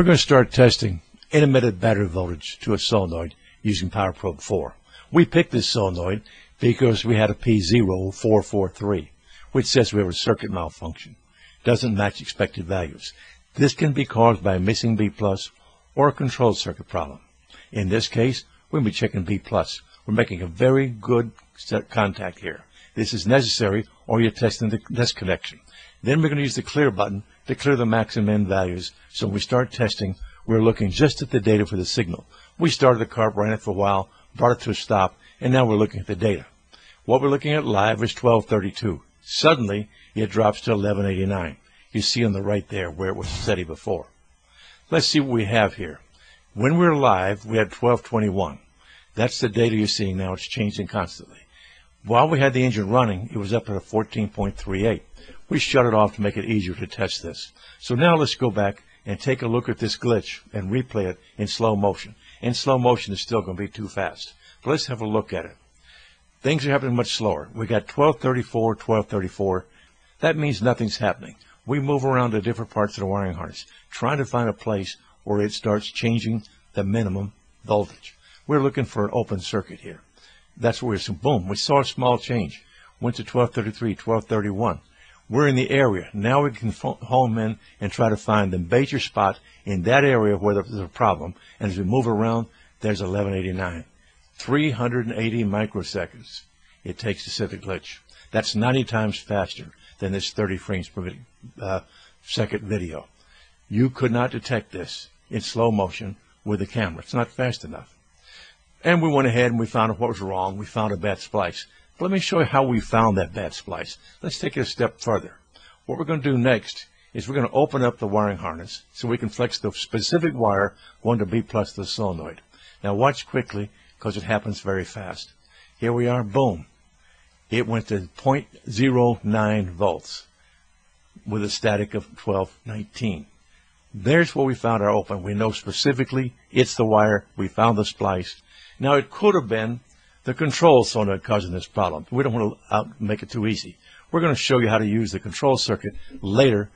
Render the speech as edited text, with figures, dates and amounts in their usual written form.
We're going to start testing intermittent battery voltage to a solenoid using PowerProbe 4. We picked this solenoid because we had a P0443, which says we have a circuit malfunction. Doesn't match expected values. This can be caused by a missing B+ or a control circuit problem. In this case, we'll be checking B+. We're making a very good contact here. This is necessary or you're testing this connection. Then we're going to use the clear button to clear the max and min values. So when we start testing, we're looking just at the data for the signal. We started the car, ran it for a while, brought it to a stop, and now we're looking at the data. What we're looking at live is 1232. Suddenly, it drops to 1189. You see on the right there where it was steady before. Let's see what we have here. When we're live, we had 1221. That's the data you're seeing now. It's changing constantly. While we had the engine running, it was up at a 14.38. We shut it off to make it easier to test this. So now let's go back and take a look at this glitch and replay it in slow motion. In slow motion, it's still going to be too fast. But let's have a look at it. Things are happening much slower. We got 1234, 1234. That means nothing's happening. We move around to different parts of the wiring harness, trying to find a place where it starts changing the minimum voltage. We're looking for an open circuit here. That's where boom, we saw a small change. Went to 1233, 1231. We're in the area. Now we can home in and try to find the major spot in that area where there's a problem. And as we move around, there's 1189. 380 microseconds it takes to set the glitch. That's 90 times faster than this 30 frames per second video. You could not detect this in slow motion with the camera. It's not fast enough. And we went ahead and we found out what was wrong. We found a bad splice. But let me show you how we found that bad splice. Let's take it a step further. What we're going to do next is we're going to open up the wiring harness so we can flex the specific wire going to B+ to the solenoid. Now watch quickly because it happens very fast. Here we are, boom. It went to 0.09 volts with a static of 1219. There's where we found our open. We know specifically it's the wire. We found the splice. Now it could have been the control solenoid causing this problem. We don't want to make it too easy. We're going to show you how to use the control circuit later